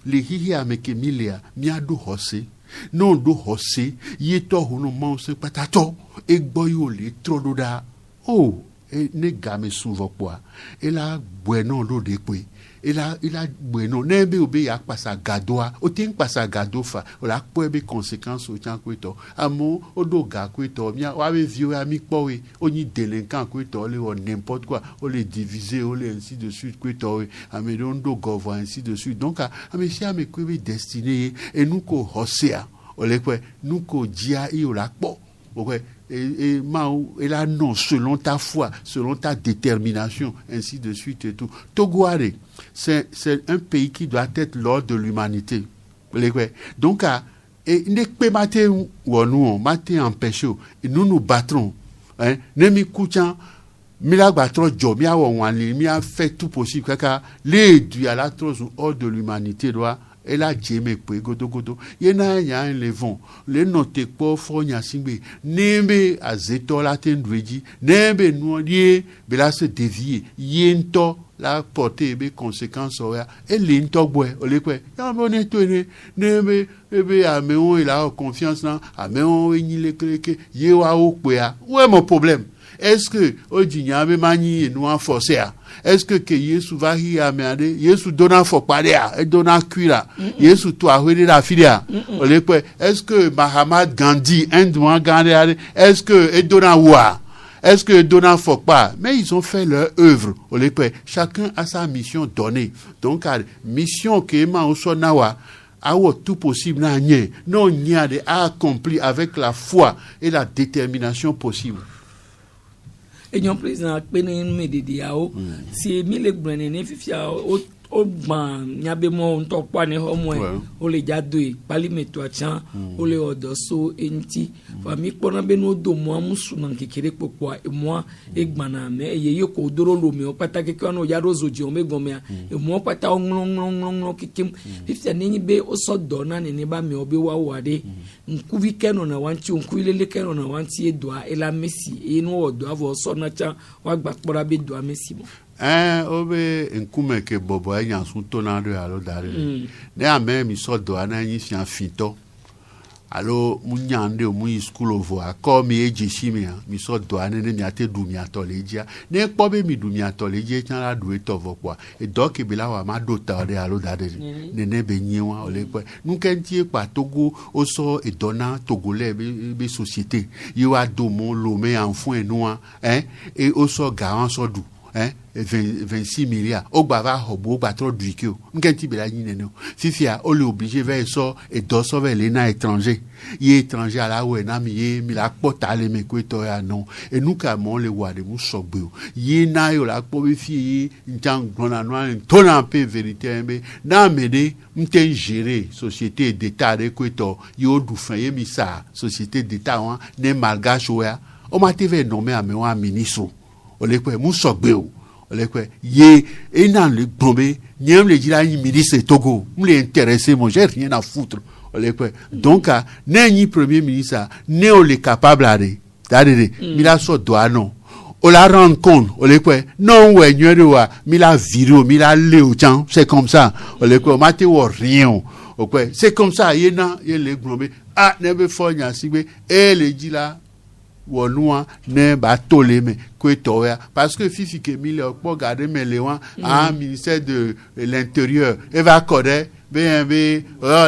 le hihi ameke milia miadu hose non do hose yeto hono ma se patato e gboyo le trododa oh e ne game souvent quoi et là bueno lo de pe il a bueno nebe obe ya pasa gadoa o tin pasa gadofa o la po be conséquences o tian kweto amo o do ga kweto mi wa be vieux ami powe o ni délinquant kweto le o n'importe quoi o le diviser o le ainsi de suite kweto ame don do govo ainsi de suite donc ame si ame kwebe destiné et nous ko hosea o le kwe nous ko dia i o la po okay et là non selon ta foi selon ta détermination ainsi de suite et tout Togoare c'est un pays qui doit être l'ordre de l'humanité donc et ne peut mater ou nous mater empêcher et nous battrons hein ne mi kuchan mi la batro jo mi a won wan mi a fait tout possible kaka les du à la trop hors de l'humanité doit et la djeme pe godo yena nya le vont le note po fo nya singbe nembe azeto la tendweji nembe nuodie be la se dévier yento la portée be conséquences oya et l'into boy olekwe ya bonne tone nembe ebe ameon il a confiance na ameon enyi le kleke yewa okpea ouais mon problème. Est-ce que Ojinya be mani nous en forcer? Est-ce que Yesu va hi amade Yesu donna fokpadea et donna cuira Yesu toi hwede la filia olekwe est-ce que Mahatma Gandhi Indouan Gandhi est-ce que donna wa est-ce que donna fokpa mais ils ont fait leur œuvre olekwe chacun a sa mission donnée donc mission que ma osonawa awo tout possible na nye non nya de accompli avec la foi et la détermination possible. Et nous président pene medidi yao si mille brene ne fifia o ban nyabe mo nto kwa ne homo o le jadoi pali meto achan o le odoso enti fa mi pona be no do mo amusu na kekere popo e mo egbana me ye yoko doro lo me o patake kwa no yaro zoji o me gome e mo pata onglong kikim fifia ne be o so do na ne ba me obi wa wade nkuvi keno na wanti nkuilele keno na wanti edwa ela mesi e no odo avo so na cha wa gbapora be do amesi mo obe nkume ke bobo anya sun tonado alo dare ne ame mi so do ananyi fian fito alo munyande mu school ovo akọ mi eji mi mi so do anene mi ate du mi atolejia ne po be mi du mi atolejia chan la du etovo kwa e do ke bila wa ma do ta de alo dare ne be nyiwa ole pe nu kentie pa Togo o so e dona togolais be société yi wa do mo lo me enfant enua et o so garan so du 26 milliards au bava hobo batro duikio ngenti bela nyineno fifia o le obligé vers so et doso vers les na étranger y étranger à la we na mi la pota le mekweto ya non et nous ka mon le wa de mu sogbe y na yo la po be fi ntang gbona no tona pe vérité mbe na mede mten gérer société d'état de kweto yo du fin y mi sa société d'état wa ne malgache wa o ma tv nommé à me wa ministre o le kwe mu sogbe o olekwe ye enan le bombe nyem le jira ni ministre Togo me le intéressé moi j'ai rien à foutre olekwe donc ni premier ministre ne o le capable d'ade mi la so douano o la rendre compte olekwe non we nyere wa mi la viro mi la le o chan c'est comme ça olekwe ma te wo rien okwe c'est comme ça ye le bombe ne be fo nya sigbe e le jila wonua ne ba tole me kweto ya parce que fifi ke mi le po garder me le wan ministère de l'intérieur e va code BNB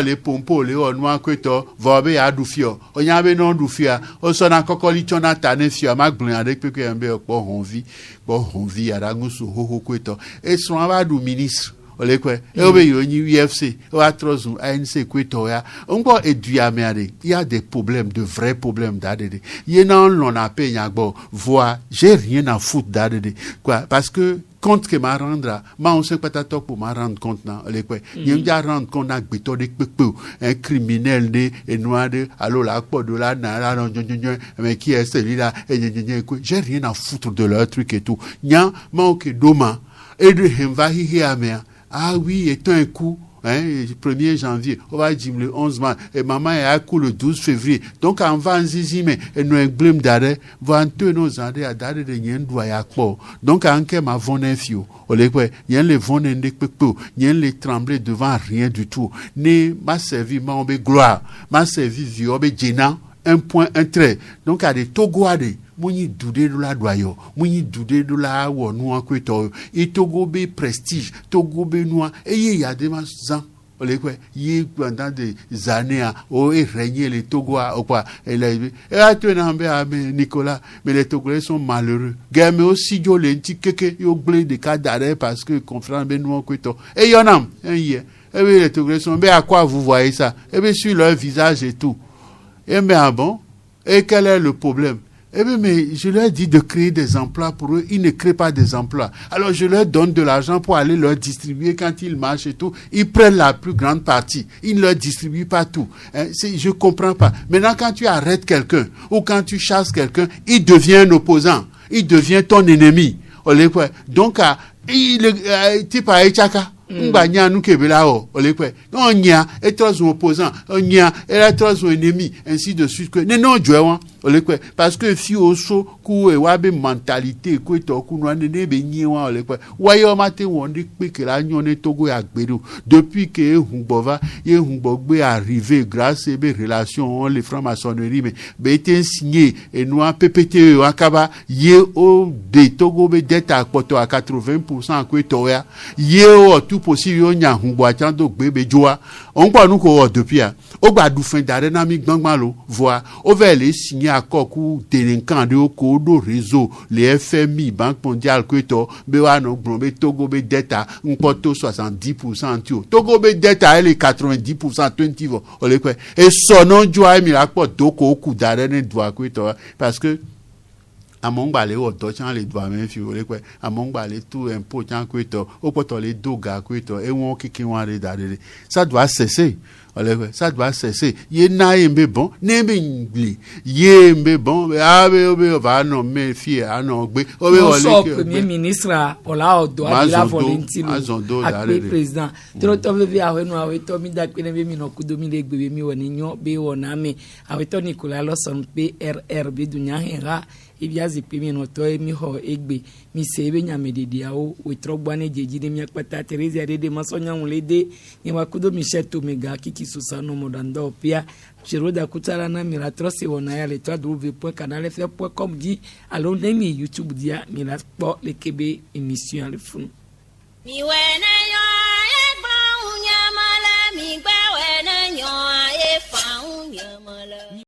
les pompo le onua kweto vobe adufio onya be non dufia o so na kokoli chona tane fio ma gbun ade pe ke mbe po honvi arangusu hoho kweto e so aba du ministre olekwe obe yo ni UFC o atrozu ANC kweto ya ngbo edua meade il y a des problèmes de vrais problèmes d'adede yenan l'on appelle nyagbo voix j'ai rien à foutre d'adede quoi parce que compte que ma rendre ma on sait pas ta pour ma rendre compte na olekwe yem ja rendre compte na gbeto de pepe un criminel de et noir de allo la po de la na la non mais qui est celui-là j'ai rien à foutre de leur truc et tout nya ma ok doma et de hemva hi amea. Ah oui, et un coup, 1er janvier, on va dire le 11 mars, et maman est à coup le 12 février. Donc, on va en zizime, et nous en blâme d'arrêt, vanteur nos arrêts à d'arrêt de yen doyapo. Donc, en kem ma vonen fio, olekwe, yen le vonen de pepo, yen le trembler devant rien du tout. Ne m'a servi, m'a obé gloire, m'a servi vieux, obé djena, un point, un trait. Donc, à des togoades, muni doude de la doyo muni doude de la wonu akweto et Togo be prestige Togo be noa et ya de mazan olekwe yi pendant des années o et régner les Togo au quoi et a tenambe à Nicolas mais les Togolais sont malheureux game aussi jo le tikeke yo blé de cas d'arrêt parce que confrère be noa kweto et yonam et bien les Togolais sont mais à quoi vous voyez ça et bien sur leur visage et tout et bien bon et quel est le problème? Eh bien, mais je leur dis de créer des emplois pour eux. Ils ne créent pas des emplois. Alors, je leur donne de l'argent pour aller leur distribuer quand ils marchent et tout. Ils prennent la plus grande partie. Ils ne leur distribuent pas tout. Je comprends pas. Maintenant, quand tu arrêtes quelqu'un ou quand tu chasses quelqu'un, il devient un opposant. Il devient ton ennemi. Donc, type à Echaka. ngba nya nu kebela o le pe on nya et trois opposants on nya et trois ennemis ainsi de suite que non joe won o le pe parce que fi o so ku e wa be mentalité ku to ku no ne be nyi won o le pe wa yo ma te won di pe ke la nyon ne Togo ya gberu depuis que Hungbova ye Hungbogbe arrivé grâce à des relations les francs-maçonnerie mais be te signé et nous en PPTE akaba ye o de Togo be dette à 80% ku to ya ye o tout possible yo nya Hungbo atando gbe be joa on pa nu ko depuis a o gba du fin dare na mi gbangban lo voir o ve le signer accord ku délinquant de ko do réseau les FMI Banque mondiale ku to be wa no gbon be Togo be dette à npoto 70% tu Togo be dette à les 90% 20 o le kwe et sonon joa mi la po do ko ku dare ne doa ku to parce que among balé o to chan le doa men fi o le kwe among balé tout impôt chan ku to o poto le doga ku to e won kiki wan re dare ça doit cesser. Ça doit cesser. Ye na yembe bon, nembe ngli. Yembe bon, abe obe va non me fie anon gbe. Obe wole ke premier ministre ola odo adila Valentino akpe président. Tro to ve a wenu awe to mi da kene be mi no kudo mi le gbe mi woni nyo be wona me. Awe to Nicolas Lawson PRR be dunya hera. Ibiazi pimi no to mi ho egbe mi sebe nyame de diao we trogbane jeji de mi akpata Teresa de masonya unlede ni wakudo Michel Tomega kiki susano modando pia Chiroda kutara na miratrosi wona ya le www.canalfr.com dit allons mi YouTube dia mi la po le kebe émission le fun mi wena yo